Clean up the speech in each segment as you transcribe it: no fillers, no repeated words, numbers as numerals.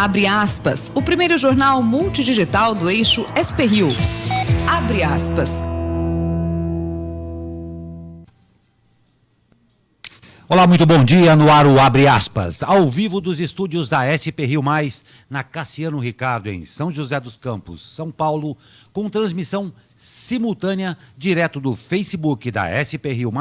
Abre aspas, o primeiro jornal multidigital do eixo SP-Rio. Abre aspas. Olá, muito bom dia, no ar o Abre Aspas, ao vivo dos estúdios da SP-Rio+, na Cassiano Ricardo, em São José dos Campos, São Paulo, com transmissão simultânea direto do Facebook da SP-Rio+,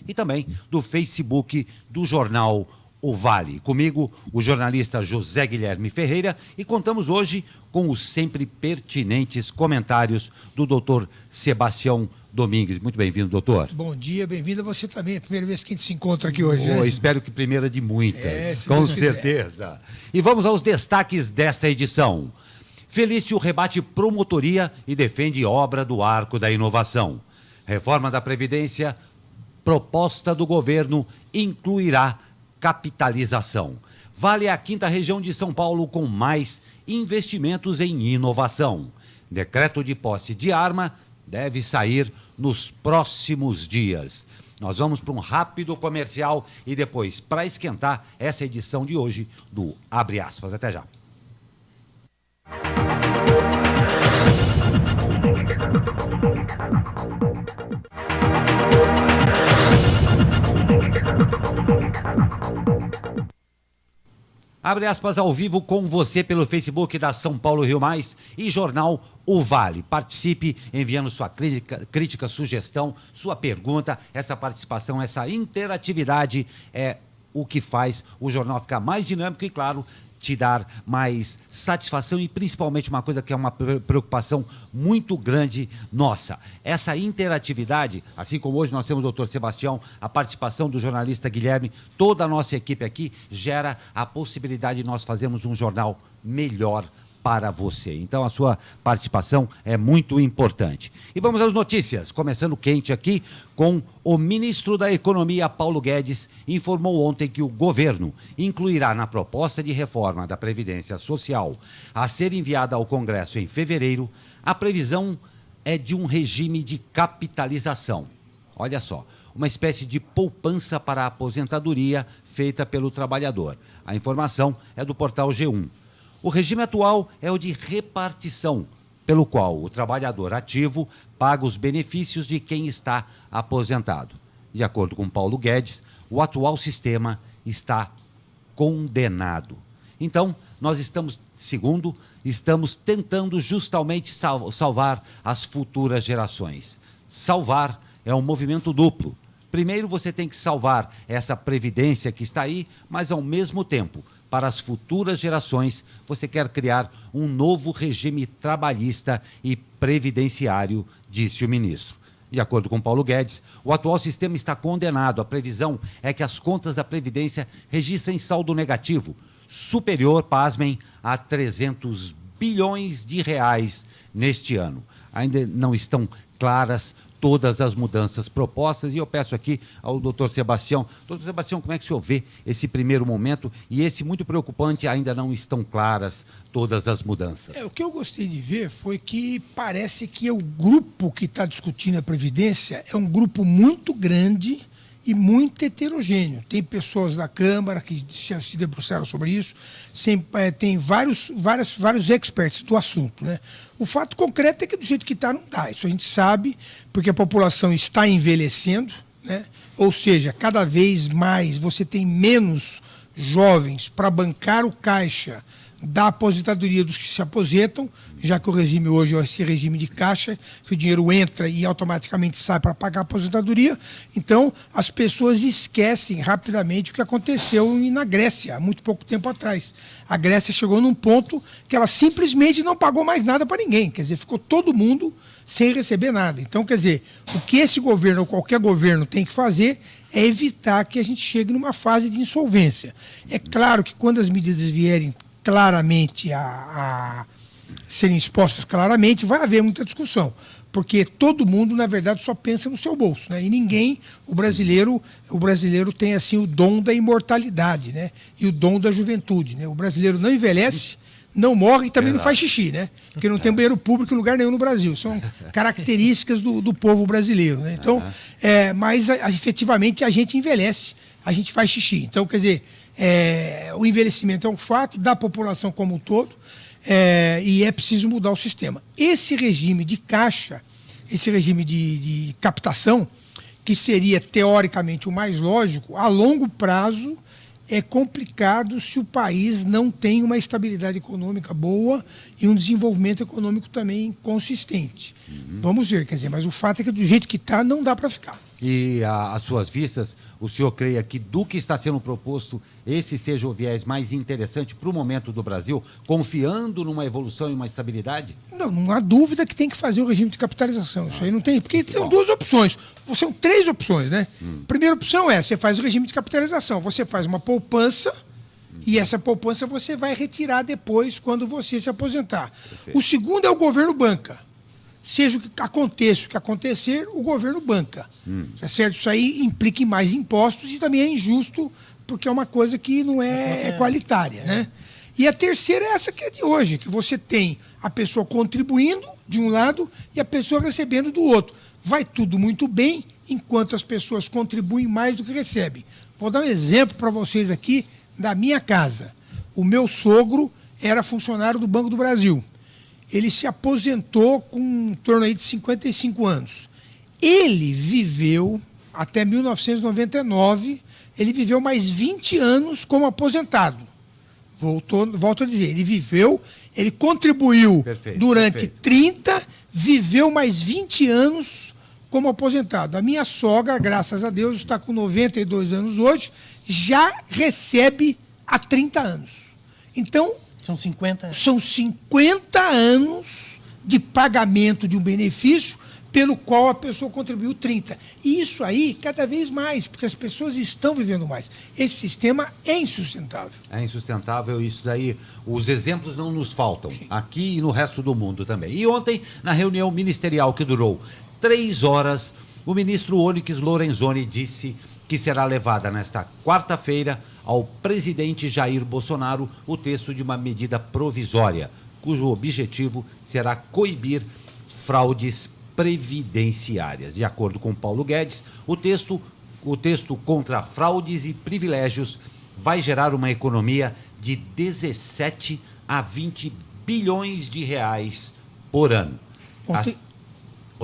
e também do Facebook do jornal O Vale. Comigo, o jornalista José Guilherme Ferreira, e contamos hoje com os sempre pertinentes comentários do doutor Sebastião Domingues. Muito bem-vindo, doutor. Bom dia, bem-vindo a você também. É a primeira vez que a gente se encontra aqui hoje, né? Espero que primeira de muitas, com certeza. E vamos aos destaques desta edição. Felício rebate promotoria e defende obra do Arco da Inovação. Reforma da Previdência, proposta do governo, incluirá capitalização. Vale a quinta região de São Paulo com mais investimentos em inovação. Decreto de posse de arma deve sair nos próximos dias. Nós vamos para um rápido comercial e depois, para esquentar essa edição de hoje do Abre Aspas. Até já. Abre aspas ao vivo com você pelo Facebook da São Paulo Rio Mais e jornal O Vale. Participe enviando sua crítica, sugestão, sua pergunta. Essa participação, essa interatividade é o que faz o jornal ficar mais dinâmico e, claro, te dar mais satisfação e principalmente uma coisa que é uma preocupação muito grande nossa. Essa interatividade, assim como hoje nós temos o doutor Sebastião, a participação do jornalista Guilherme, toda a nossa equipe aqui gera a possibilidade de nós fazermos um jornal melhor para você. Então a sua participação é muito importante. E vamos às notícias, começando quente aqui com o ministro da Economia, Paulo Guedes, informou ontem que o governo incluirá na proposta de reforma da Previdência Social a ser enviada ao Congresso em fevereiro, a previsão é de um regime de capitalização. Olha só, uma espécie de poupança para a aposentadoria feita pelo trabalhador. A informação é do portal G1. O regime atual é o de repartição, pelo qual o trabalhador ativo paga os benefícios de quem está aposentado. De acordo com Paulo Guedes, o atual sistema está condenado. Então, nós estamos tentando justamente salvar as futuras gerações. Salvar é um movimento duplo. Primeiro, você tem que salvar essa previdência que está aí, mas, ao mesmo tempo, para as futuras gerações, você quer criar um novo regime trabalhista e previdenciário, disse o ministro. De acordo com Paulo Guedes, o atual sistema está condenado. A previsão é que as contas da Previdência registrem saldo negativo, superior, pasmem, a 300 bilhões de reais neste ano. Ainda não estão claras todas as mudanças propostas, e eu peço aqui ao doutor Sebastião. Doutor Sebastião, como é que o senhor vê esse primeiro momento e esse muito preocupante, ainda não estão claras todas as mudanças? O que eu gostei de ver foi que parece que o grupo que está discutindo a Previdência é um grupo muito grande e muito heterogêneo. Tem pessoas da Câmara que se debruçaram sobre isso, tem vários experts do assunto, né? O fato concreto é que do jeito que está não dá. Isso a gente sabe, porque a população está envelhecendo, né? Ou seja, cada vez mais você tem menos jovens para bancar o caixa da aposentadoria dos que se aposentam, já que o regime hoje é esse regime de caixa, que o dinheiro entra e automaticamente sai para pagar a aposentadoria. Então, as pessoas esquecem rapidamente o que aconteceu na Grécia, há muito pouco tempo atrás. A Grécia chegou num ponto que ela simplesmente não pagou mais nada para ninguém, quer dizer, ficou todo mundo sem receber nada. Então, quer dizer, o que esse governo ou qualquer governo tem que fazer é evitar que a gente chegue numa fase de insolvência. É claro que quando as medidas vierem claramente a serem expostas claramente, vai haver muita discussão, porque todo mundo, na verdade, só pensa no seu bolso, né? E ninguém, o brasileiro tem assim o dom da imortalidade, né? E o dom da juventude, né? O brasileiro não envelhece, não morre e também não faz xixi, né? Porque não tem banheiro público em lugar nenhum no Brasil. São características do povo brasileiro, né? Então, mas efetivamente a gente envelhece, a gente faz xixi. Então, quer dizer, O envelhecimento é um fato da população como um todo, e é preciso mudar o sistema. Esse regime de caixa, esse regime de captação, que seria teoricamente o mais lógico, a longo prazo é complicado se o país não tem uma estabilidade econômica boa e um desenvolvimento econômico também consistente. Vamos ver, quer dizer, mas o fato é que do jeito que está, não dá para ficar. E às suas vistas, o senhor creia que do que está sendo proposto, esse seja o viés mais interessante para o momento do Brasil, confiando numa evolução e uma estabilidade? Não há dúvida que tem que fazer o regime de capitalização. Isso aí não tem. Porque são duas opções. São três opções, né? Primeira opção você faz o regime de capitalização. Você faz uma poupança e essa poupança você vai retirar depois quando você se aposentar. Perfeito. O segundo é o governo banca. Seja o que aconteça o que acontecer, o governo banca. Tá certo? Isso aí implica em mais impostos e também é injusto, porque é uma coisa que não é qualitária, né? E a terceira é essa que é de hoje, que você tem a pessoa contribuindo de um lado e a pessoa recebendo do outro. Vai tudo muito bem, enquanto as pessoas contribuem mais do que recebem. Vou dar um exemplo para vocês aqui da minha casa. O meu sogro era funcionário do Banco do Brasil. Ele se aposentou com em torno aí de 55 anos. Ele viveu, até 1999, ele viveu mais 20 anos como aposentado. Volto a dizer, ele contribuiu durante 30, viveu mais 20 anos como aposentado. A minha sogra, graças a Deus, está com 92 anos hoje, já recebe há 30 anos. Então, São 50 anos. São 50 anos de pagamento de um benefício pelo qual a pessoa contribuiu 30. E isso aí, cada vez mais, porque as pessoas estão vivendo mais. Esse sistema é insustentável. É insustentável isso daí. Os exemplos não nos faltam, aqui e no resto do mundo também. E ontem, na reunião ministerial que durou 3 horas, o ministro Onyx Lorenzoni disse que será levada nesta quarta-feira ao presidente Jair Bolsonaro o texto de uma medida provisória, cujo objetivo será coibir fraudes previdenciárias. De acordo com Paulo Guedes, o texto contra fraudes e privilégios vai gerar uma economia de 17 a 20 bilhões de reais por ano.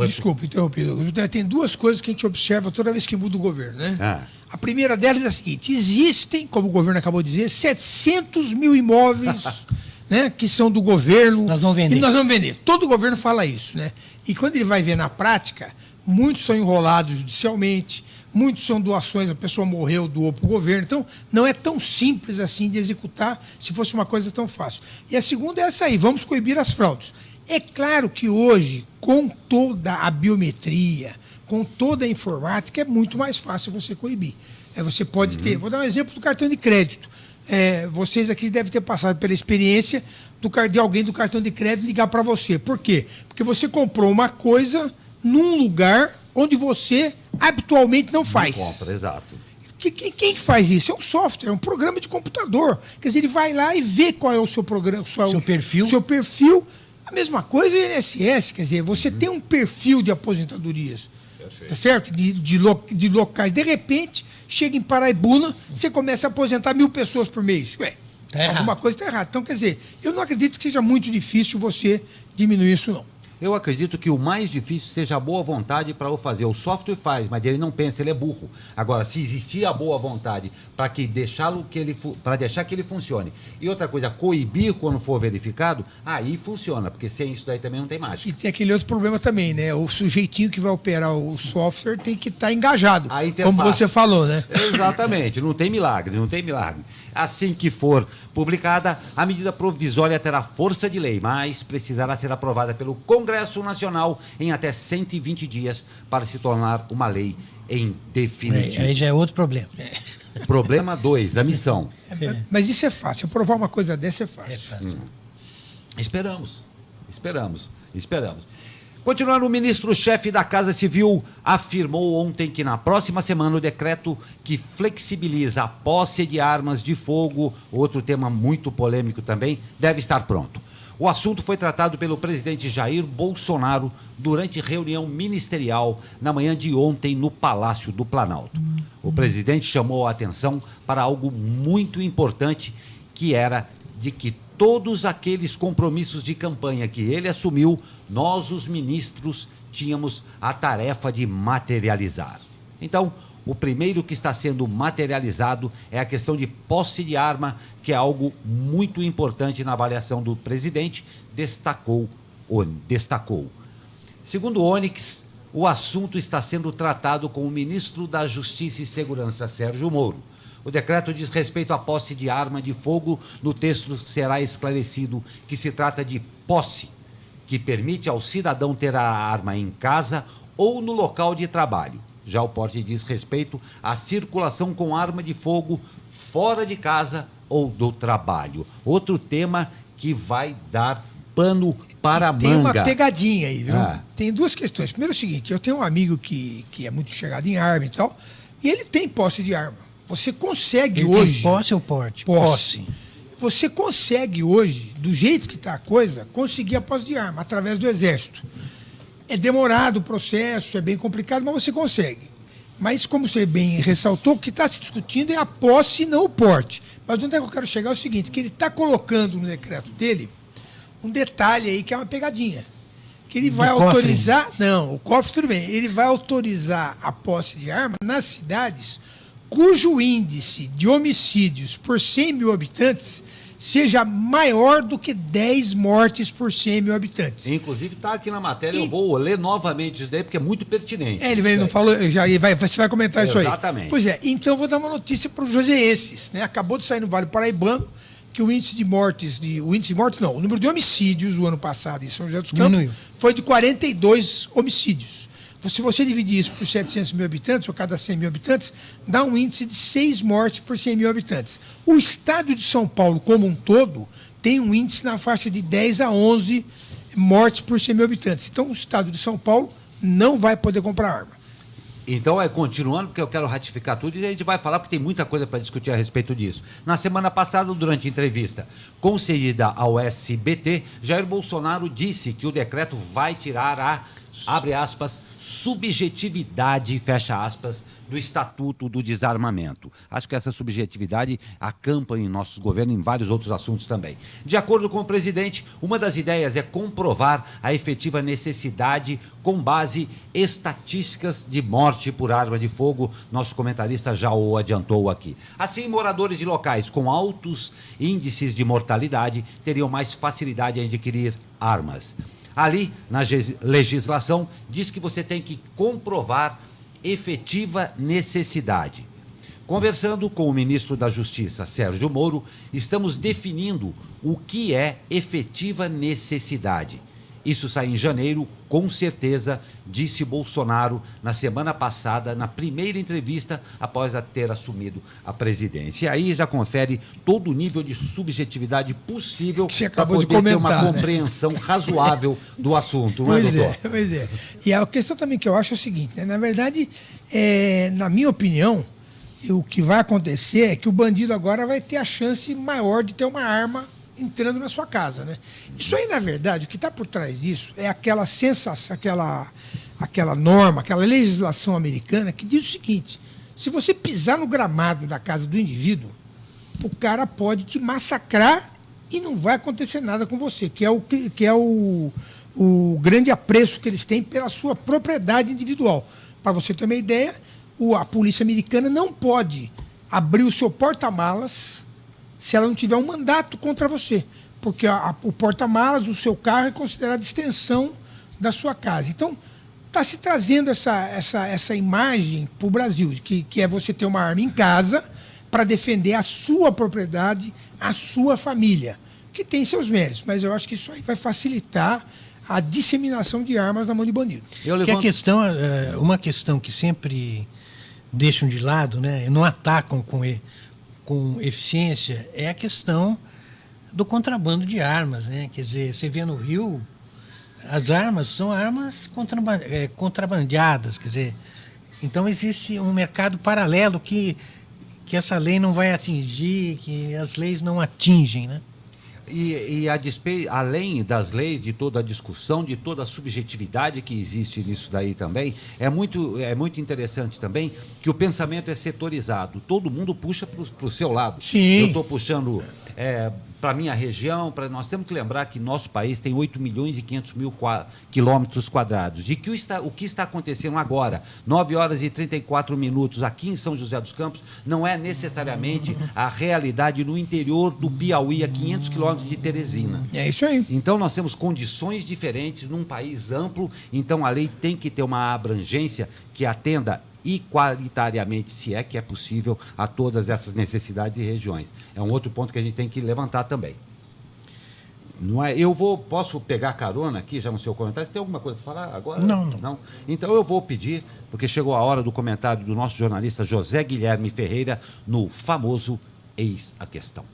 Desculpe, interrompido. Tem duas coisas que a gente observa toda vez que muda o governo, né? A primeira delas é a seguinte: existem, como o governo acabou de dizer, 700 mil imóveis né, que são do governo. Nós vamos vender. E nós vamos vender. Todo governo fala isso, né? E quando ele vai ver na prática, muitos são enrolados judicialmente, muitos são doações, a pessoa morreu, doou para o governo. Então, não é tão simples assim de executar se fosse uma coisa tão fácil. E a segunda é essa aí: vamos coibir as fraudes. É claro que hoje, com toda a biometria, com toda a informática, é muito mais fácil você coibir. Você pode ter... Vou dar um exemplo do cartão de crédito. Vocês aqui devem ter passado pela experiência de alguém do cartão de crédito ligar para você. Por quê? Porque você comprou uma coisa num lugar onde você habitualmente não faz. Não compra, exato. Quem que faz isso? É um software, é um programa de computador. Quer dizer, ele vai lá e vê qual é o seu programa, seu perfil. Seu perfil. A mesma coisa o INSS, quer dizer, você tem um perfil de aposentadorias, tá certo? De locais. De repente, chega em Paraibuna, você começa a aposentar 1.000 pessoas por mês. Alguma coisa está errada. Então, quer dizer, eu não acredito que seja muito difícil você diminuir isso, não. Eu acredito que o mais difícil seja a boa vontade para o fazer. O software faz, mas ele não pensa, ele é burro. Agora, se existir a boa vontade para deixar que ele funcione. E outra coisa, coibir quando for verificado, aí funciona, porque sem isso daí também não tem mágica. E tem aquele outro problema também, né? O sujeitinho que vai operar o software tem que estar engajado, como você falou, né? Exatamente, não tem milagre. Assim que for publicada, a medida provisória terá força de lei, mas precisará ser aprovada pelo Congresso Nacional em até 120 dias para se tornar uma lei em definitivo. Aí já é outro problema. Problema 2, a missão. Mas isso é fácil, aprovar uma coisa dessa é fácil. Esperamos. Continuando, o ministro-chefe da Casa Civil afirmou ontem que na próxima semana o decreto que flexibiliza a posse de armas de fogo, outro tema muito polêmico também, deve estar pronto. O assunto foi tratado pelo presidente Jair Bolsonaro durante reunião ministerial na manhã de ontem no Palácio do Planalto. O presidente chamou a atenção para algo muito importante, que era de que todos aqueles compromissos de campanha que ele assumiu, nós, os ministros, tínhamos a tarefa de materializar. Então, o primeiro que está sendo materializado é a questão de posse de arma, que é algo muito importante na avaliação do presidente, destacou. Segundo o Onyx, o assunto está sendo tratado com o ministro da Justiça e Segurança, Sérgio Moro. O decreto diz respeito à posse de arma de fogo. No texto será esclarecido que se trata de posse, que permite ao cidadão ter a arma em casa ou no local de trabalho. Já o porte diz respeito à circulação com arma de fogo fora de casa ou do trabalho. Outro tema que vai dar pano para a manga. Tem uma pegadinha aí, viu? Tem duas questões. Primeiro é o seguinte, eu tenho um amigo que é muito chegado em arma e tal, e ele tem posse de arma. Você consegue ele hoje... Tem posse ou porte? Posse. Você consegue hoje, do jeito que está a coisa, conseguir a posse de arma através do Exército. É demorado o processo, é bem complicado, mas você consegue. Mas, como você bem ressaltou, o que está se discutindo é a posse e não o porte. Mas onde é que eu quero chegar é o seguinte, que ele está colocando no decreto dele um detalhe aí que é uma pegadinha. Que ele vai autorizar... Não, o cofre tudo bem. Ele vai autorizar a posse de arma nas cidades cujo índice de homicídios por 100 mil habitantes seja maior do que 10 mortes por 100 mil habitantes. Inclusive está aqui na matéria, eu vou ler novamente isso daí, porque é muito pertinente. Ele não falou, você vai comentar isso aí. Exatamente. Pois é, então eu vou dar uma notícia para os joseenses, né? Acabou de sair no Vale Paraibano que o número de homicídios o ano passado em São José dos Campos foi de 42 homicídios. Se você dividir isso por 700 mil habitantes, ou cada 100 mil habitantes, dá um índice de 6 mortes por 100 mil habitantes. O estado de São Paulo, como um todo, tem um índice na faixa de 10 a 11 mortes por 100 mil habitantes. Então, o estado de São Paulo não vai poder comprar arma. Então, continuando, porque eu quero ratificar tudo, e a gente vai falar, porque tem muita coisa para discutir a respeito disso. Na semana passada, durante a entrevista concedida ao SBT, Jair Bolsonaro disse que o decreto vai tirar a, abre aspas, subjetividade, fecha aspas, do Estatuto do Desarmamento. Acho que essa subjetividade acampa em nossos governos em vários outros assuntos também. De acordo com o presidente, uma das ideias é comprovar a efetiva necessidade com base em estatísticas de morte por arma de fogo. Nosso comentarista já o adiantou aqui. Assim, moradores de locais com altos índices de mortalidade teriam mais facilidade em adquirir armas. Ali, na legislação, diz que você tem que comprovar efetiva necessidade. Conversando com o ministro da Justiça, Sérgio Moro, estamos definindo o que é efetiva necessidade. Isso sai em janeiro, com certeza, disse Bolsonaro na semana passada, na primeira entrevista após ter assumido a presidência. E aí já confere todo o nível de subjetividade possível para poder ter uma compreensão razoável do assunto, não é, doutor? Pois é. E a questão também que eu acho é o seguinte, né? Na verdade, na minha opinião, o que vai acontecer é que o bandido agora vai ter a chance maior de ter uma arma entrando na sua casa, né? Isso aí, na verdade, o que está por trás disso é aquela sensação, aquela norma, aquela legislação americana que diz o seguinte: se você pisar no gramado da casa do indivíduo, o cara pode te massacrar e não vai acontecer nada com você, que é o grande apreço que eles têm pela sua propriedade individual. Para você ter uma ideia, a polícia americana não pode abrir o seu porta-malas se ela não tiver um mandato contra você, porque o porta-malas, o seu carro, é considerado extensão da sua casa. Então, está se trazendo essa imagem para o Brasil, que é você ter uma arma em casa para defender a sua propriedade, a sua família, que tem seus méritos, mas eu acho que isso aí vai facilitar a disseminação de armas na mão de bandido. Uma questão que sempre deixam de lado, né, não atacam com eficiência, é a questão do contrabando de armas, né? Quer dizer, você vê no Rio, as armas são armas contrabandeadas, quer dizer, então existe um mercado paralelo que essa lei não vai atingir, que as leis não atingem, né? Além das leis, de toda a discussão, de toda a subjetividade que existe nisso daí também, é muito interessante também que o pensamento é setorizado. Todo mundo puxa para o seu lado. Sim. Eu estou puxando para a minha região, nós temos que lembrar que nosso país tem 8.500.000 quilômetros quadrados. O que está acontecendo agora, 9h34 aqui em São José dos Campos, não é necessariamente a realidade no interior do Piauí, a 500 quilômetros de Teresina. É isso aí. Então, nós temos condições diferentes num país amplo, então a lei tem que ter uma abrangência que atenda igualitariamente, se é que é possível, a todas essas necessidades e regiões. É um outro ponto que a gente tem que levantar também. Não é? Posso pegar carona aqui já no seu comentário? Você tem alguma coisa para falar agora? Não. Então eu vou pedir, porque chegou a hora do comentário do nosso jornalista José Guilherme Ferreira no famoso Eis a Questão.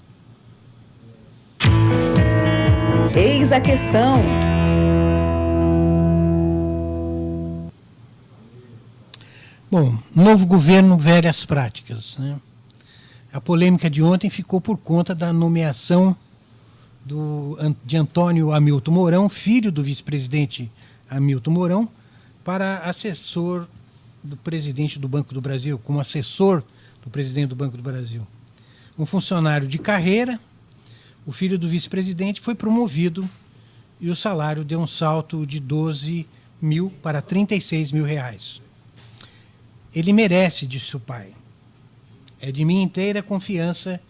Eis a Questão. Bom, novo governo, velhas práticas, né? A polêmica de ontem ficou por conta da nomeação de Antônio Hamilton Mourão, filho do vice-presidente Hamilton Mourão, para assessor do presidente do Banco do Brasil, como assessor do presidente do Banco do Brasil. Um funcionário de carreira, o filho do vice-presidente foi promovido e o salário deu um salto de 12 mil para 36 mil reais. Ele merece, disse o pai. É de minha inteira confiança,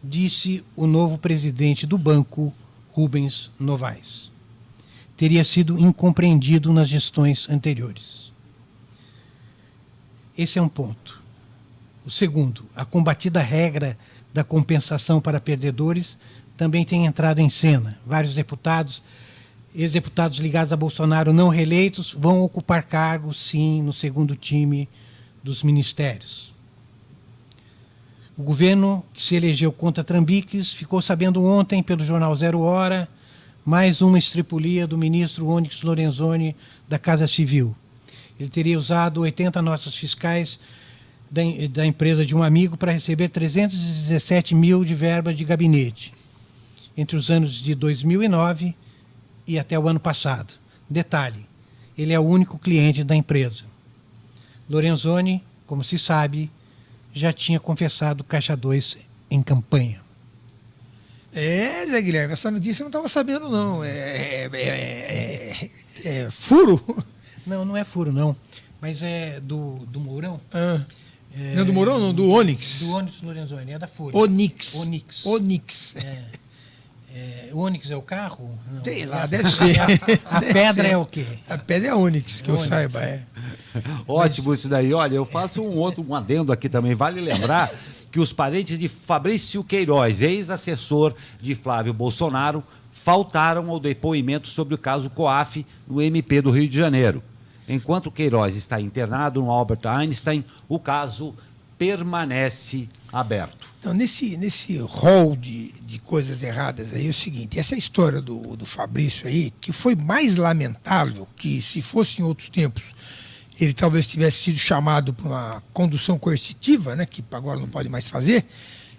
disse o novo presidente do banco, Rubens Novaes. Teria sido incompreendido nas gestões anteriores. Esse é um ponto. O segundo, a combatida regra da compensação para perdedores também tem entrado em cena. Vários deputados, ex-deputados ligados a Bolsonaro não reeleitos, vão ocupar cargos, sim, no segundo time dos ministérios. O governo que se elegeu contra Trambiques ficou sabendo ontem pelo jornal Zero Hora mais uma estripulia do ministro Onyx Lorenzoni da Casa Civil. Ele teria usado 80 notas fiscais da empresa de um amigo para receber 317 mil de verba de gabinete entre os anos de 2009 e até o ano passado. Detalhe, ele é o único cliente da empresa. Lorenzoni, como se sabe, já tinha confessado Caixa 2 em campanha. Zé Guilherme, essa notícia eu não estava sabendo, não. Furo? Não é furo, não. Mas é do Mourão. Não, do Mourão, não, do Onyx. Do Onyx Lorenzoni, é da Folha. Onyx. O Onyx é o carro? Não. Sei lá, deve ser. A pedra é o quê? A pedra é Onyx, que eu saiba. Ótimo isso daí. Olha, eu faço um adendo aqui também. Vale lembrar que os parentes de Fabrício Queiroz, ex-assessor de Flávio Bolsonaro, faltaram ao depoimento sobre o caso COAF no MP do Rio de Janeiro. Enquanto Queiroz está internado no Albert Einstein, o caso permanece aberto. Então, nesse rol de coisas erradas aí, é o seguinte, essa história do Fabrício aí, que foi mais lamentável que, se fosse em outros tempos, ele talvez tivesse sido chamado para uma condução coercitiva, né, que agora não pode mais fazer,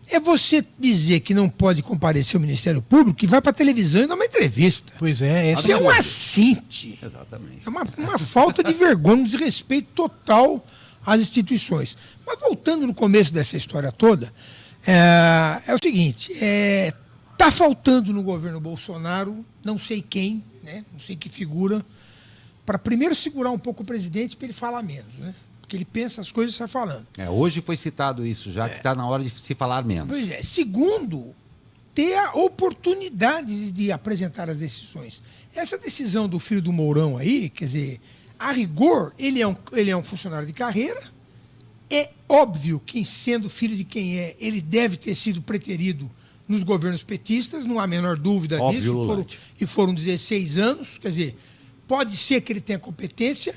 é você dizer que não pode comparecer ao Ministério Público, que vai para a televisão e dá uma entrevista. Pois é. Isso é um assinte. Exatamente. É uma falta de vergonha, um desrespeito total às instituições. Mas voltando no começo dessa história toda, é o seguinte, está faltando no governo Bolsonaro, não sei quem, né, não sei que figura, para primeiro segurar um pouco o presidente para ele falar menos, né? Porque ele pensa as coisas e sai falando. Hoje foi citado isso, já que está na hora de se falar menos. Pois é. Segundo, ter a oportunidade de apresentar as decisões. Essa decisão do filho do Mourão aí, quer dizer, a rigor, ele é um funcionário de carreira. É óbvio que, sendo filho de quem é, ele deve ter sido preterido nos governos petistas, não há a menor dúvida disso. Foram 16 anos, quer dizer, pode ser que ele tenha competência.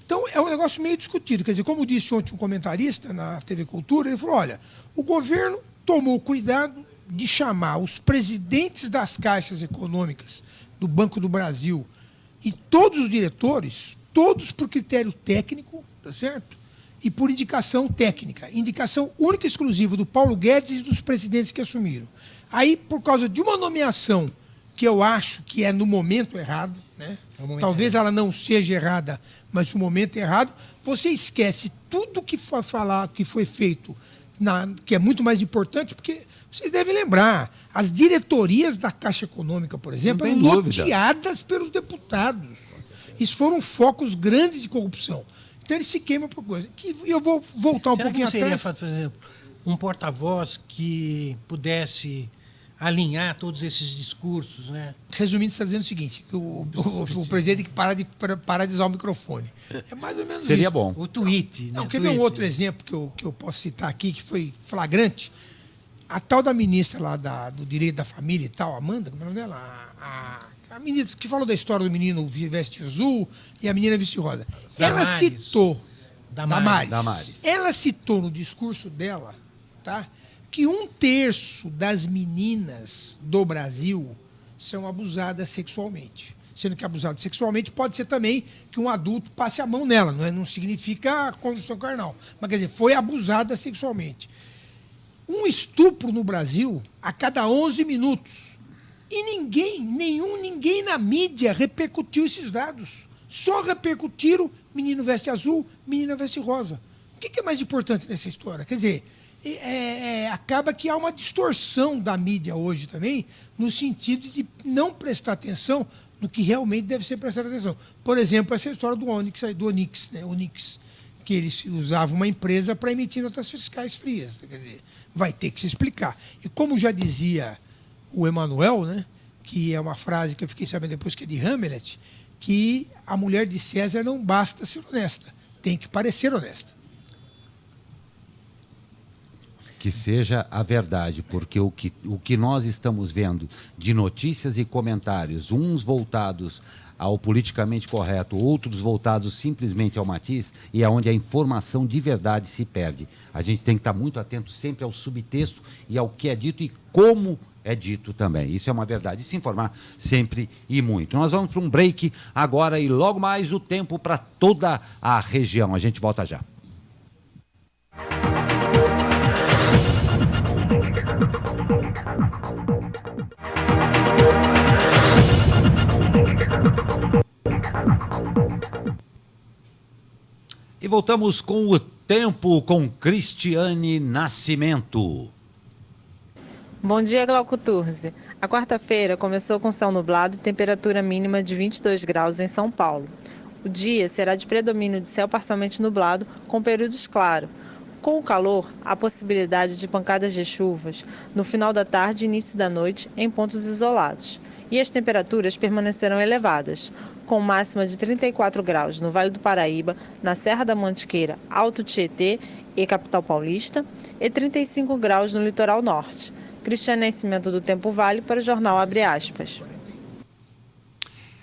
Então, é um negócio meio discutido. Quer dizer, como disse ontem um comentarista na TV Cultura, ele falou, olha, o governo tomou cuidado de chamar os presidentes das caixas econômicas do Banco do Brasil e todos os diretores, todos por critério técnico, tá certo? E por indicação técnica. Indicação única e exclusiva do Paulo Guedes e dos presidentes que assumiram. Aí, por causa de uma nomeação que eu acho que é no momento errado, né? Talvez ela não seja errada, mas no momento errado, você esquece tudo que foi falado, que foi feito, que é muito mais importante, porque vocês devem lembrar, as diretorias da Caixa Econômica, por exemplo, eram loteadas pelos deputados. Isso foram focos grandes de corrupção. Então ele se queima por coisa. Eu vou voltar um pouquinho atrás. Por exemplo, um porta-voz que pudesse alinhar todos esses discursos, né? Resumindo, você está dizendo o seguinte, que o presidente tem que parar de usar o microfone. É mais ou menos isso. Seria bom. O tweet. Não, quer ver um outro exemplo que eu posso citar aqui, que foi flagrante? A tal da ministra lá do Direito da Família e tal, Amanda, como é o nome dela? A menina que falou da história do menino veste azul e a menina veste rosa. Ela citou... Damares. Ela citou no discurso dela, tá, que 1/3 das meninas do Brasil são abusadas sexualmente. Sendo que abusado sexualmente pode ser também que um adulto passe a mão nela, não significa conjunção carnal. Mas, quer dizer, foi abusada sexualmente. Um estupro no Brasil a cada 11 minutos. E ninguém na mídia repercutiu esses dados. Só repercutiram menino veste azul, menina veste rosa. O que é mais importante nessa história? Quer dizer, acaba que há uma distorção da mídia hoje também, no sentido de não prestar atenção no que realmente deve ser prestado atenção. Por exemplo, essa história do Onix, né? Onix, que eles usavam uma empresa para emitir notas fiscais frias. Quer dizer, vai ter que se explicar. E como já dizia o Emanuel, né, que é uma frase que eu fiquei sabendo depois que é de Hamlet, que a mulher de César não basta ser honesta, tem que parecer honesta. Que seja a verdade, porque o que nós estamos vendo de notícias e comentários, uns voltados ao politicamente correto, outros voltados simplesmente ao matiz, e é onde a informação de verdade se perde. A gente tem que estar muito atento sempre ao subtexto e ao que é dito e como é dito também. Isso é uma verdade. E se informar sempre e muito. Nós vamos para um break agora e logo mais o tempo para toda a região. A gente volta já. E voltamos com o tempo com Cristiane Nascimento. Bom dia, Glauco Turzi. A quarta-feira começou com céu nublado e temperatura mínima de 22 graus em São Paulo. O dia será de predomínio de céu parcialmente nublado, com períodos claros. Com o calor, há possibilidade de pancadas de chuvas no final da tarde e início da noite em pontos isolados. E as temperaturas permanecerão elevadas, com máxima de 34 graus no Vale do Paraíba, na Serra da Mantiqueira, Alto Tietê e Capital Paulista, e 35 graus no litoral norte. Cristiane Nascimento do Tempo Vale para o jornal Abre Aspas.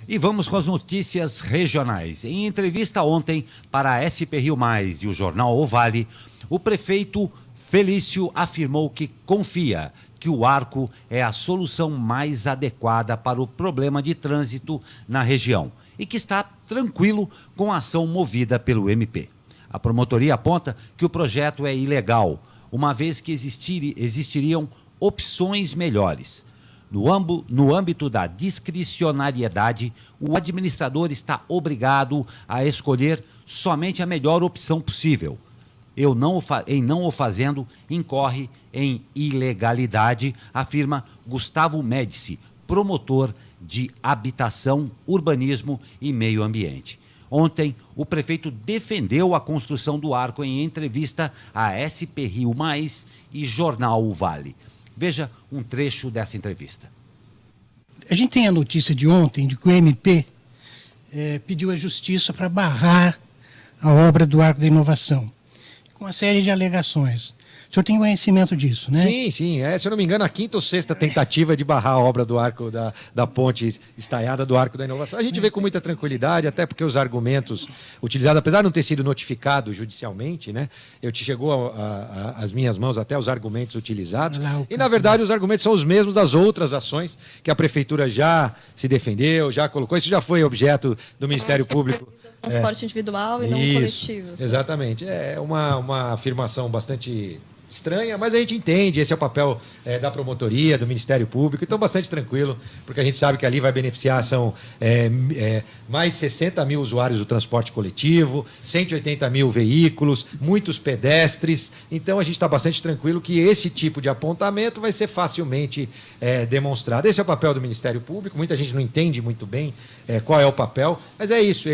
E vamos com as notícias regionais. Em entrevista ontem para a SP Rio Mais e o jornal O Vale, o prefeito Felício afirmou que confia que o Arco é a solução mais adequada para o problema de trânsito na região e que está tranquilo com a ação movida pelo MP. A promotoria aponta que o projeto é ilegal, uma vez que existiriam opções melhores. No âmbito da discricionariedade, o administrador está obrigado a escolher somente a melhor opção possível. Em não o fazendo, incorre em ilegalidade, afirma Gustavo Médici, promotor de habitação, urbanismo e meio ambiente. Ontem, o prefeito defendeu a construção do Arco em entrevista à SP Rio Mais e jornal O Vale. Veja um trecho dessa entrevista. A gente tem a notícia de ontem de que o MP pediu à Justiça para barrar a obra do Arco da Inovação, com uma série de alegações. O senhor tem conhecimento disso, né? Sim. Se eu não me engano, a 5ª ou 6ª tentativa de barrar a obra do Arco da ponte estaiada do Arco da Inovação. A gente vê com muita tranquilidade, até porque os argumentos utilizados, apesar de não ter sido notificado judicialmente, né? Chegou às minhas mãos até os argumentos utilizados. E, na verdade, os argumentos são os mesmos das outras ações que a Prefeitura já se defendeu, já colocou. Isso já foi objeto do Ministério Público. Transporte individual e não coletivo. Exatamente. É uma afirmação bastante estranha, mas a gente entende, esse é o papel da promotoria, do Ministério Público, então bastante tranquilo, porque a gente sabe que ali vai beneficiar, são mais de 60 mil usuários do transporte coletivo, 180 mil veículos, muitos pedestres, então a gente está bastante tranquilo que esse tipo de apontamento vai ser facilmente demonstrado. Esse é o papel do Ministério Público, muita gente não entende muito bem qual é o papel, mas é isso,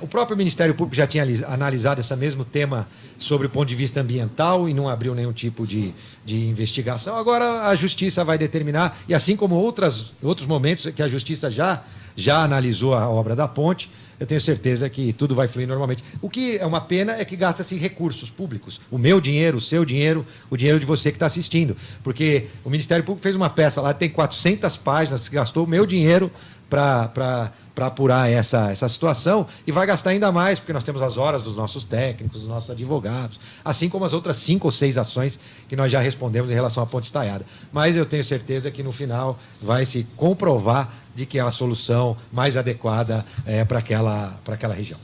o próprio Ministério Público já tinha analisado esse mesmo tema sobre o ponto de vista ambiental e não abriu nenhum tipo de investigação. Agora a Justiça vai determinar, e assim como outros momentos que a Justiça já analisou a obra da ponte, eu tenho certeza que tudo vai fluir normalmente. O que é uma pena é que gasta-se recursos públicos. O meu dinheiro, o seu dinheiro, o dinheiro de você que está assistindo. Porque o Ministério Público fez uma peça lá, tem 400 páginas, gastou o meu dinheiro para apurar essa situação e vai gastar ainda mais, porque nós temos as horas dos nossos técnicos, dos nossos advogados, assim como as outras 5 ou 6 ações que nós já respondemos em relação à ponte estaiada. Mas eu tenho certeza que no final vai se comprovar de que é a solução mais adequada para aquela região.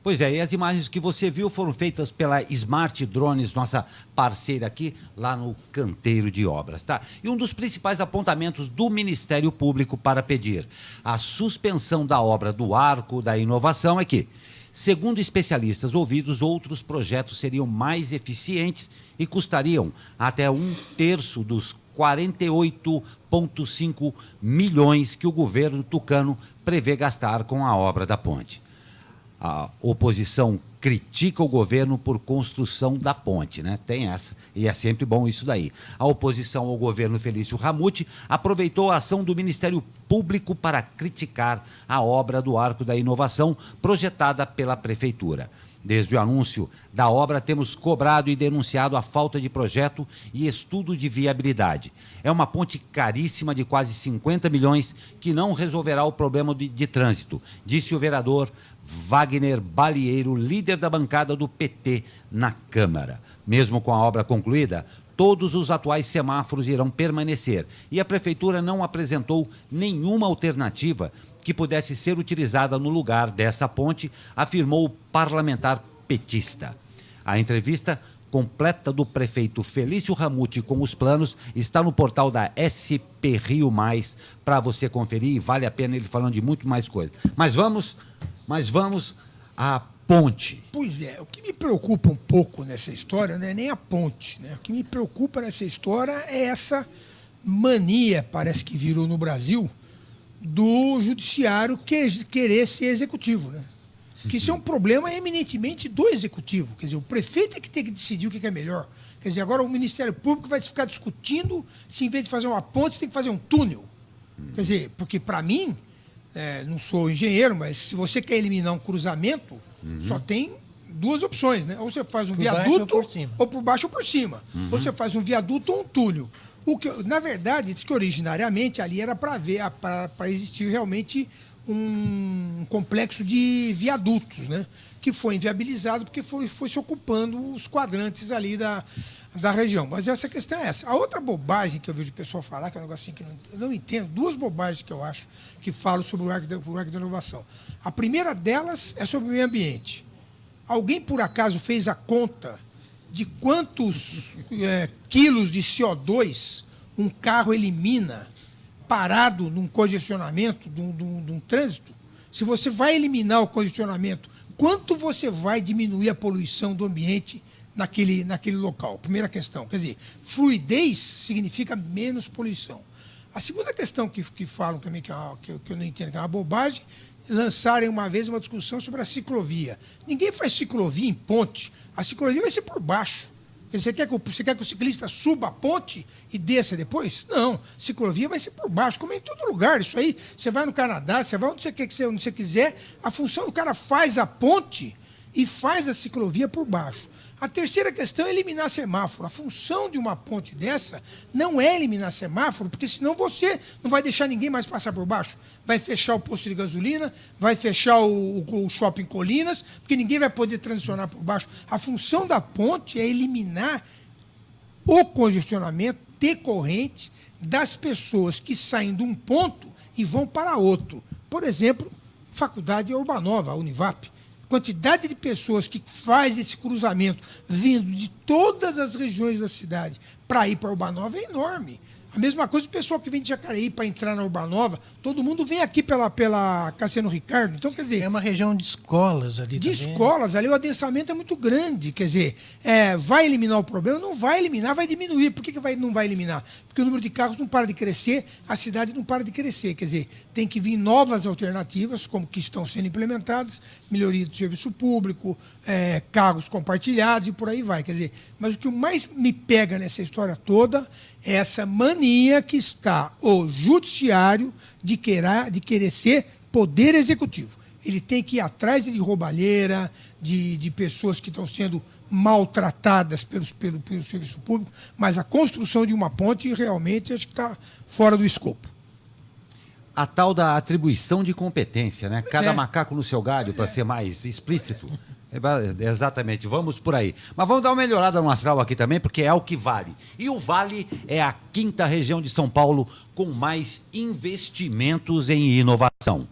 Pois é, e as imagens que você viu foram feitas pela Smart Drones, nossa parceira aqui, lá no canteiro de obras, tá? E um dos principais apontamentos do Ministério Público para pedir a suspensão da obra do Arco da Inovação é que, segundo especialistas ouvidos, outros projetos seriam mais eficientes e custariam até 1/3 dos 48,5 milhões que o governo tucano prevê gastar com a obra da ponte. A oposição critica o governo por construção da ponte, né? Tem essa, e é sempre bom isso daí. A oposição ao governo Felício Ramute aproveitou a ação do Ministério Público para criticar a obra do Arco da Inovação projetada pela Prefeitura. Desde o anúncio da obra, temos cobrado e denunciado a falta de projeto e estudo de viabilidade. É uma ponte caríssima de quase 50 milhões que não resolverá o problema de trânsito, disse o vereador Wagner Balieiro, líder da bancada do PT na Câmara. Mesmo com a obra concluída, todos os atuais semáforos irão permanecer e a Prefeitura não apresentou nenhuma alternativa que pudesse ser utilizada no lugar dessa ponte, afirmou o parlamentar petista. A entrevista completa do prefeito Felício Ramute com os planos está no portal da SP Rio Mais para você conferir e vale a pena ele falando de muito mais coisa. Mas vamos à ponte. Pois é, o que me preocupa um pouco nessa história não é nem a ponte, né? O que me preocupa nessa história é essa mania, parece que virou no Brasil, do judiciário querer ser executivo, né? Porque isso é um problema eminentemente do executivo. Quer dizer, o prefeito é que tem que decidir o que é melhor. Quer dizer, agora o Ministério Público vai ficar discutindo se, em vez de fazer uma ponte, você tem que fazer um túnel. Quer dizer, porque para mim, não sou engenheiro, mas se você quer eliminar um cruzamento, só tem 2 opções, né? Ou você faz um viaduto, ou por baixo ou por cima. Ou você faz um viaduto ou um túnel. Na verdade, diz que originariamente ali era para existir realmente um complexo de viadutos, né? Que foi inviabilizado porque foi se ocupando os quadrantes ali da região. Mas essa questão é essa. A outra bobagem que eu vejo o pessoal falar, que é um negócio assim que eu não entendo, 2 bobagens que eu acho que falam sobre o Arco da Inovação. A primeira delas é sobre o meio ambiente. Alguém, por acaso, fez a conta de quantos quilos de CO2 um carro elimina parado num congestionamento de um trânsito? Se você vai eliminar o congestionamento, quanto você vai diminuir a poluição do ambiente naquele local? Primeira questão. Quer dizer, fluidez significa menos poluição. A segunda questão que falam também, que eu não entendo, que é uma bobagem, lançarem uma vez uma discussão sobre a ciclovia. Ninguém faz ciclovia em ponte. A ciclovia vai ser por baixo. Você quer que o ciclista suba a ponte e desça depois? Não. Ciclovia vai ser por baixo, como em todo lugar. Isso aí, você vai no Canadá, você vai onde você quiser, a função do cara faz a ponte e faz a ciclovia por baixo. A terceira questão é eliminar semáforo. A função de uma ponte dessa não é eliminar semáforo, porque senão você não vai deixar ninguém mais passar por baixo. Vai fechar o posto de gasolina, vai fechar o shopping Colinas, porque ninguém vai poder transicionar por baixo. A função da ponte é eliminar o congestionamento decorrente das pessoas que saem de um ponto e vão para outro. Por exemplo, Faculdade Urbanova, a Univap. quantidade de pessoas que faz esse cruzamento vindo de todas as regiões da cidade para ir para a Urbanova é enorme. A mesma coisa o pessoal que vem de Jacareí para entrar na Urbanova, todo mundo vem aqui pela Cassiano Ricardo. Então, quer dizer... É uma região de escolas ali De também. escolas, ali o adensamento é muito grande. Quer dizer, vai eliminar o problema? Não vai eliminar, vai diminuir. Por que não vai eliminar? Porque o número de carros não para de crescer, a cidade não para de crescer. Quer dizer, tem que vir novas alternativas, como que estão sendo implementadas, melhoria do serviço público, carros compartilhados e por aí vai. Quer dizer, mas o que mais me pega nessa história toda é essa mania que está o judiciário de querer ser poder executivo. Ele tem que ir atrás de roubalheira, de pessoas que estão sendo maltratadas pelo serviço público, mas a construção de uma ponte realmente acho que está fora do escopo. A tal da atribuição de competência, né? Cada macaco no seu galho, para ser mais explícito. Exatamente, vamos por aí. Mas vamos dar uma melhorada no astral aqui também, porque é o que vale. E o Vale é a 5ª região de São Paulo com mais investimentos em inovação.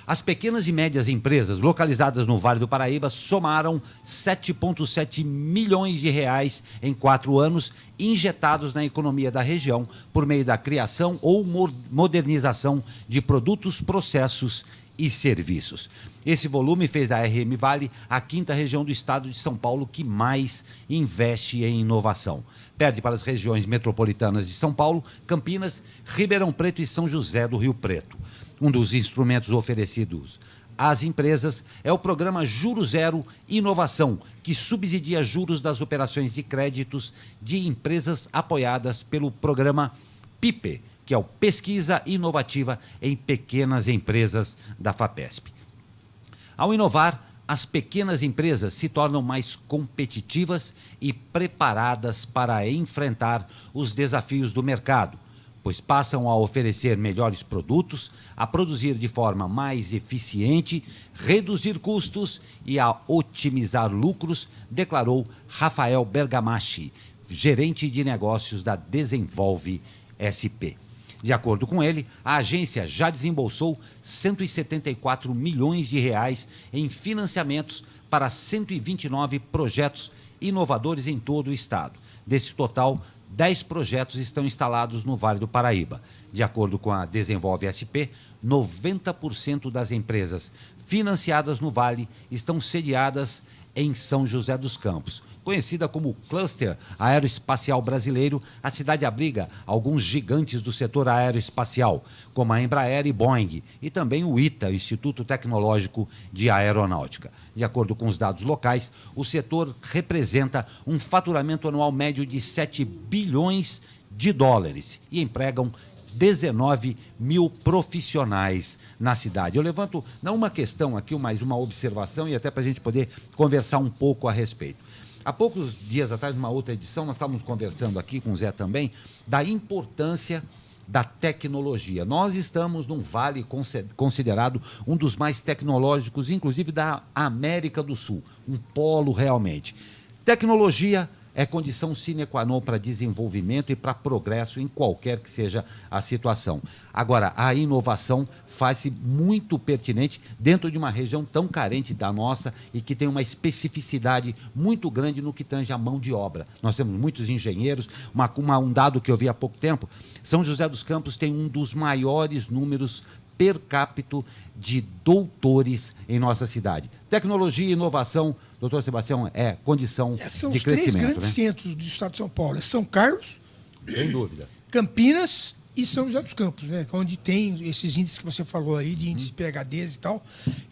As pequenas e médias empresas localizadas no Vale do Paraíba somaram 7,7 milhões de reais em 4 anos, injetados na economia da região por meio da criação ou modernização de produtos, processos e serviços. Esse volume fez da RM Vale a 5ª região do estado de São Paulo que mais investe em inovação. Perde para as regiões metropolitanas de São Paulo, Campinas, Ribeirão Preto e São José do Rio Preto. Um dos instrumentos oferecidos às empresas é o programa Juro Zero Inovação, que subsidia juros das operações de créditos de empresas apoiadas pelo programa PIPE, que é o Pesquisa Inovativa em Pequenas Empresas da FAPESP. Ao inovar, as pequenas empresas se tornam mais competitivas e preparadas para enfrentar os desafios do mercado, pois passam a oferecer melhores produtos, a produzir de forma mais eficiente, reduzir custos e a otimizar lucros, declarou Rafael Bergamaschi, gerente de negócios da Desenvolve SP. De acordo com ele, a agência já desembolsou 174 milhões de reais em financiamentos para 129 projetos inovadores em todo o estado. Desse total, 10 projetos estão instalados no Vale do Paraíba. De acordo com a Desenvolve SP, 90% das empresas financiadas no Vale estão sediadas em São José dos Campos. Conhecida como Cluster Aeroespacial Brasileiro, a cidade abriga alguns gigantes do setor aeroespacial, como a Embraer e Boeing, e também o ITA, o Instituto Tecnológico de Aeronáutica. De acordo com os dados locais, o setor representa um faturamento anual médio de 7 bilhões de dólares e empregam 19 mil profissionais na cidade. Eu levanto não uma questão aqui, mas uma observação e até para a gente poder conversar um pouco a respeito. Há poucos dias atrás, numa outra edição, nós estávamos conversando aqui com o Zé também, da importância da tecnologia. Nós estamos num vale considerado um dos mais tecnológicos, inclusive da América do Sul, um polo realmente. Tecnologia é condição sine qua non para desenvolvimento e para progresso em qualquer que seja a situação. Agora, a inovação faz-se muito pertinente dentro de uma região tão carente da nossa e que tem uma especificidade muito grande no que tange a mão de obra. Nós temos muitos engenheiros, um dado que eu vi há pouco tempo, São José dos Campos tem um dos maiores números per capita de doutores em nossa cidade. Tecnologia e inovação, doutor Sebastião, é condição de crescimento. São os 3 grandes centros do estado de São Paulo. São Carlos, sem dúvida, Campinas e São José dos Campos, né? Onde tem esses índices que você falou aí, de índices PHDs e tal.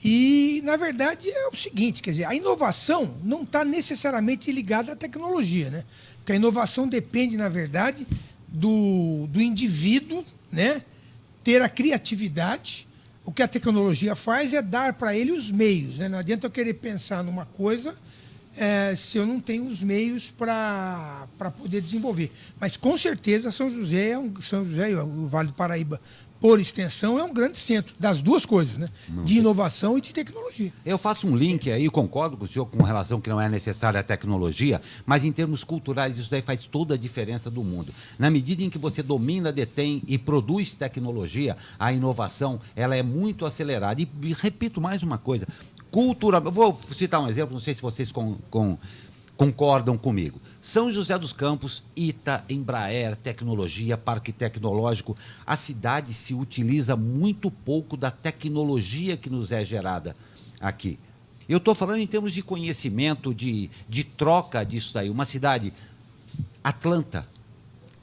E, na verdade, é o seguinte, quer dizer, a inovação não está necessariamente ligada à tecnologia, né? Porque a inovação depende, na verdade, do indivíduo, né? Ter a criatividade. O que a tecnologia faz é dar para ele os meios, né? Não adianta eu querer pensar numa coisa se eu não tenho os meios para poder desenvolver. Mas, com certeza, São José e o Vale do Paraíba, por extensão, é um grande centro das duas coisas, né? De inovação e de tecnologia. Eu faço um link aí, concordo com o senhor com relação que não é necessária a tecnologia, mas em termos culturais isso daí faz toda a diferença do mundo. Na medida em que você domina, detém e produz tecnologia, a inovação ela é muito acelerada. E repito mais uma coisa, cultura. Eu vou citar um exemplo, não sei se vocês concordam comigo. São José dos Campos, ITA, Embraer, Tecnologia, Parque Tecnológico. A cidade se utiliza muito pouco da tecnologia que nos é gerada aqui. Eu estou falando em termos de conhecimento, de troca disso daí. Uma cidade, Atlanta,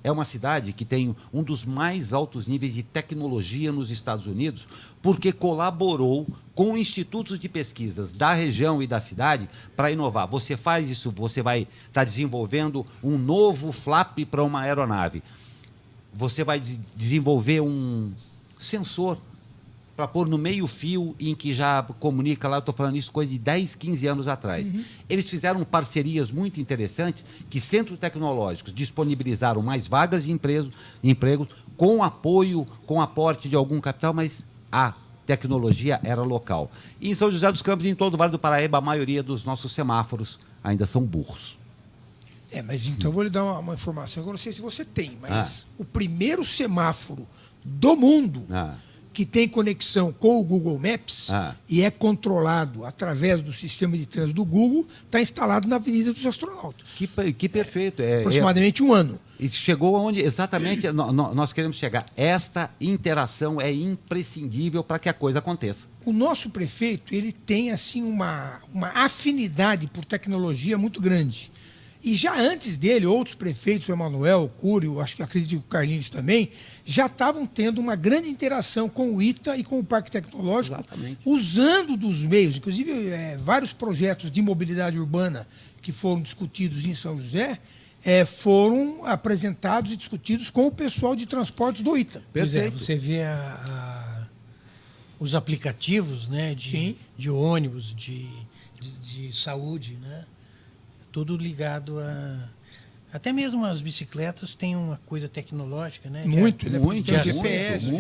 é uma cidade que tem um dos mais altos níveis de tecnologia nos Estados Unidos, porque colaborou com institutos de pesquisas da região e da cidade para inovar. Você faz isso, você vai estar desenvolvendo um novo flap para uma aeronave. Você vai desenvolver um sensor para pôr no meio-fio em que já comunica lá, eu estou falando isso coisa de 10, 15 anos atrás. Eles fizeram parcerias muito interessantes que centros tecnológicos disponibilizaram mais vagas de emprego com apoio, com aporte de algum capital, mas a tecnologia era local. E em São José dos Campos e em todo o Vale do Paraíba, a maioria dos nossos semáforos ainda são burros. Mas então eu vou lhe dar uma informação que eu não sei se você tem, mas o primeiro semáforo do mundo que tem conexão com o Google Maps e é controlado através do sistema de trânsito do Google, está instalado na Avenida dos Astronautas. Que perfeito. Aproximadamente um ano. E chegou aonde exatamente nós queremos chegar. Esta interação é imprescindível para que a coisa aconteça. O nosso prefeito, ele tem assim uma afinidade por tecnologia muito grande. E já antes dele, outros prefeitos, o Emanuel, o Cúrio, acredito que o Carlinhos também, já estavam tendo uma grande interação com o ITA e com o Parque Tecnológico, usando dos meios, inclusive vários projetos de mobilidade urbana que foram discutidos em São José, foram apresentados e discutidos com o pessoal de transportes do ITA. Perfeito. Você vê os aplicativos, né, de ônibus, de saúde, né? Tudo ligado a... Até mesmo as bicicletas têm uma coisa tecnológica, né? Muito. GPS.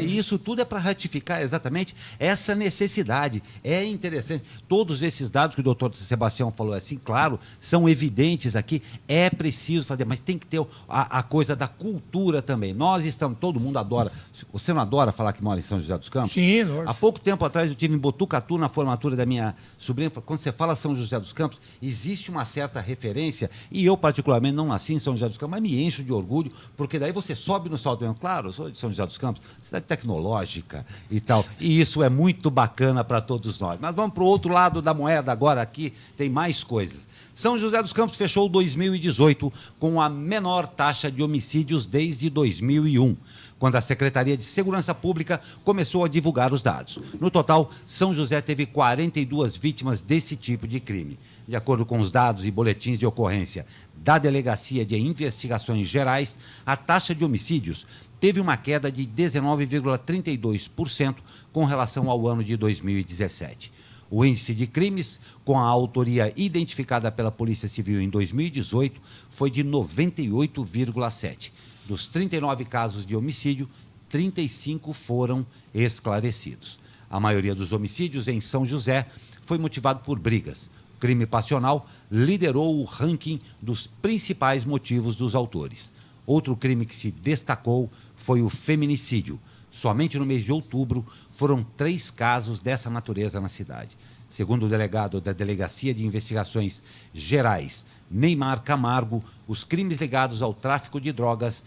E isso tudo é para ratificar exatamente essa necessidade. É interessante. Todos esses dados que o doutor Sebastião falou assim, claro, são evidentes aqui. É preciso fazer, mas tem que ter a coisa da cultura também. Nós estamos, todo mundo adora. Você não adora falar que mora em São José dos Campos? Sim, lógico. Há pouco tempo atrás eu estive em Botucatu na formatura da minha sobrinha. Quando você fala São José dos Campos, existe uma certa referência, e eu particularmente não nasci em São José dos Campos, mas me encho de orgulho, porque daí você sobe no salto. Claro, eu sou de São José dos Campos, cidade tecnológica e tal, e isso é muito bacana para todos nós. Mas vamos para o outro lado da moeda agora, aqui tem mais coisas. São José dos Campos fechou 2018 com a menor taxa de homicídios desde 2001, quando a Secretaria de Segurança Pública começou a divulgar os dados. No total, São José teve 42 vítimas desse tipo de crime. De acordo com os dados e boletins de ocorrência da Delegacia de Investigações Gerais, a taxa de homicídios teve uma queda de 19,32% com relação ao ano de 2017. O índice de crimes com a autoria identificada pela Polícia Civil em 2018 foi de 98,7%. Dos 39 casos de homicídio, 35 foram esclarecidos. A maioria dos homicídios em São José foi motivado por brigas. O crime passional liderou o ranking dos principais motivos dos autores. Outro crime que se destacou foi o feminicídio. Somente no mês de outubro foram 3 casos dessa natureza na cidade. Segundo o delegado da Delegacia de Investigações Gerais, Neymar Camargo, os crimes ligados ao tráfico de drogas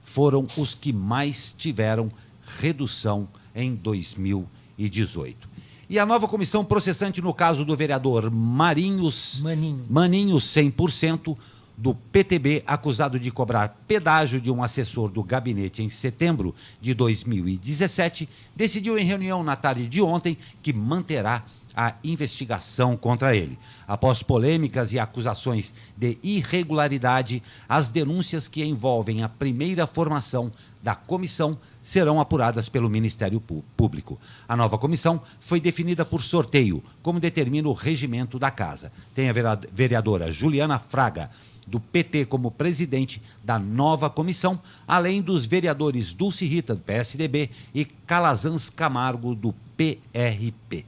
foram os que mais tiveram redução em 2018. E a nova comissão processante no caso do vereador Maninho 100%, do PTB, acusado de cobrar pedágio de um assessor do gabinete em setembro de 2017, decidiu em reunião na tarde de ontem que manterá a investigação contra ele. Após polêmicas e acusações de irregularidade, as denúncias que envolvem a primeira formação da comissão serão apuradas pelo Ministério Público. A nova comissão foi definida por sorteio, como determina o regimento da casa. Tem a vereadora Juliana Fraga, do PT, como presidente da nova comissão, além dos vereadores Dulce Rita, do PSDB, e Calazans Camargo, do PRP.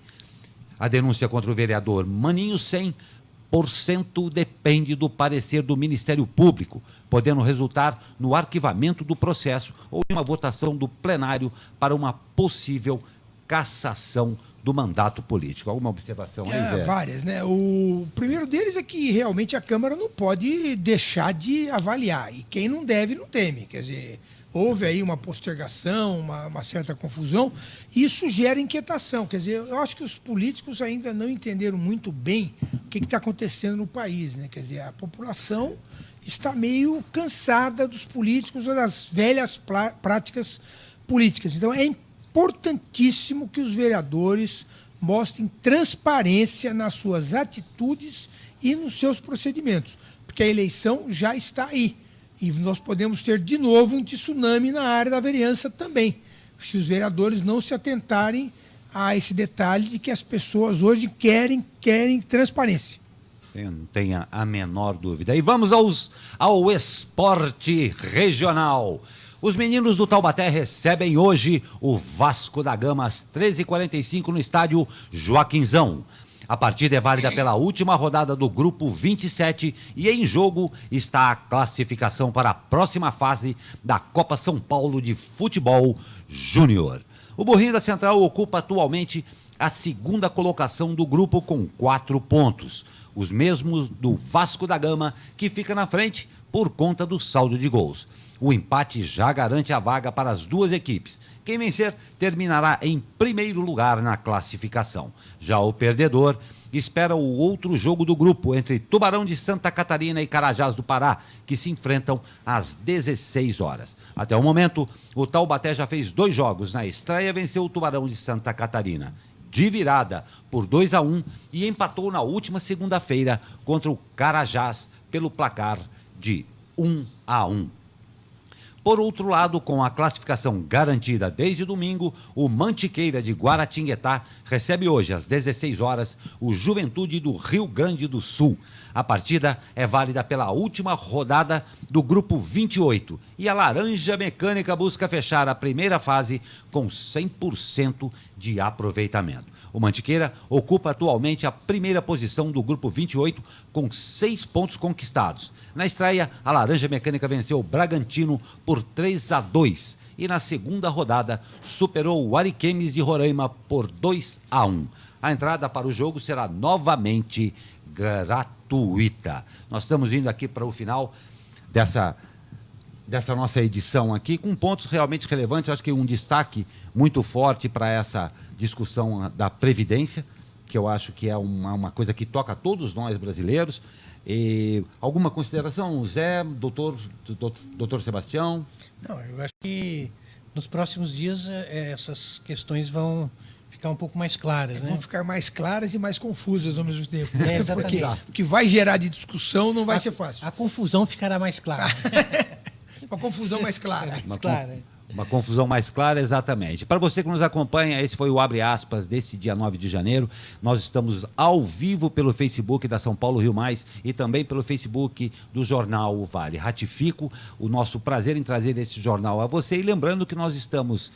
A denúncia contra o vereador Maninho 100% depende do parecer do Ministério Público, podendo resultar no arquivamento do processo ou em uma votação do plenário para uma possível cassação do mandato político. Alguma observação aí, Zé? Várias, né? O primeiro deles é que realmente a Câmara não pode deixar de avaliar. E quem não deve, não teme. Quer dizer, houve aí uma postergação, uma certa confusão. E isso gera inquietação. Quer dizer, eu acho que os políticos ainda não entenderam muito bem o que está acontecendo no país, né? Quer dizer, a população está meio cansada dos políticos ou das velhas práticas políticas. Então, é importantíssimo que os vereadores mostrem transparência nas suas atitudes e nos seus procedimentos, porque a eleição já está aí. E nós podemos ter, de novo, um tsunami na área da vereança também, se os vereadores não se atentarem a esse detalhe de que as pessoas hoje querem transparência. Não tenha a menor dúvida. E vamos ao esporte regional. Os meninos do Taubaté recebem hoje o Vasco da Gama às 13h45 no estádio Joaquinzão. A partida é válida pela última rodada do grupo 27 e em jogo está a classificação para a próxima fase da Copa São Paulo de Futebol Júnior. O Burrinho da Central ocupa atualmente a segunda colocação do grupo com 4 pontos. Os mesmos do Vasco da Gama, que fica na frente por conta do saldo de gols. O empate já garante a vaga para as duas equipes. Quem vencer terminará em primeiro lugar na classificação. Já o perdedor espera o outro jogo do grupo entre Tubarão de Santa Catarina e Carajás do Pará, que se enfrentam às 16 horas. Até o momento, o Taubaté já fez 2 jogos. Na estreia, venceu o Tubarão de Santa Catarina de virada por 2-1 e empatou na última segunda-feira contra o Carajás pelo placar de 1-1. Por outro lado, com a classificação garantida desde domingo, o Mantiqueira de Guaratinguetá recebe hoje, às 16 horas, o Juventude do Rio Grande do Sul. A partida é válida pela última rodada do grupo 28 e a Laranja Mecânica busca fechar a primeira fase com 100% de aproveitamento. O Mantiqueira ocupa atualmente a primeira posição do grupo 28 com 6 pontos conquistados. Na estreia, a Laranja Mecânica venceu o Bragantino por 3-2 e na segunda rodada superou o Ariquemes de Roraima por 2-1. A entrada para o jogo será novamente gratuita. Nós estamos indo aqui para o final dessa nossa edição aqui, com pontos realmente relevantes. Eu acho que um destaque muito forte para essa discussão da Previdência, que eu acho que é uma coisa que toca a todos nós brasileiros. E alguma consideração, Zé, doutor Sebastião? Não, eu acho que nos próximos dias essas questões vão ficar um pouco mais claras, né? Vão ficar mais claras e mais confusas ao mesmo tempo. Exatamente. Porque o que vai gerar de discussão não vai ser fácil. A confusão ficará mais clara. Uma confusão mais clara. Uma confusão mais clara, exatamente. Para você que nos acompanha, esse foi o Abre Aspas desse dia 9 de janeiro. Nós estamos ao vivo pelo Facebook da São Paulo Rio Mais e também pelo Facebook do Jornal O Vale. Ratifico o nosso prazer em trazer esse jornal a você e lembrando que nós estamos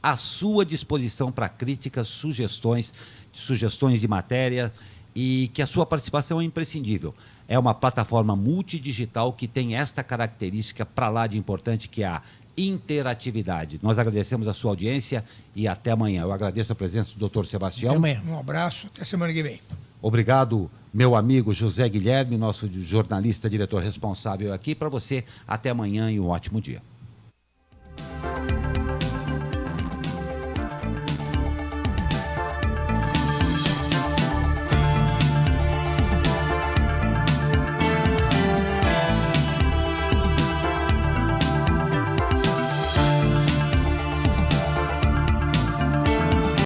à sua disposição para críticas, sugestões de matéria e que a sua participação é imprescindível. É uma plataforma multidigital que tem esta característica para lá de importante, que é a interatividade. Nós agradecemos a sua audiência e até amanhã. Eu agradeço a presença do Dr. Sebastião. Até amanhã. Um abraço, até semana que vem. Obrigado, meu amigo José Guilherme, nosso jornalista, diretor responsável aqui. Para você, até amanhã e um ótimo dia.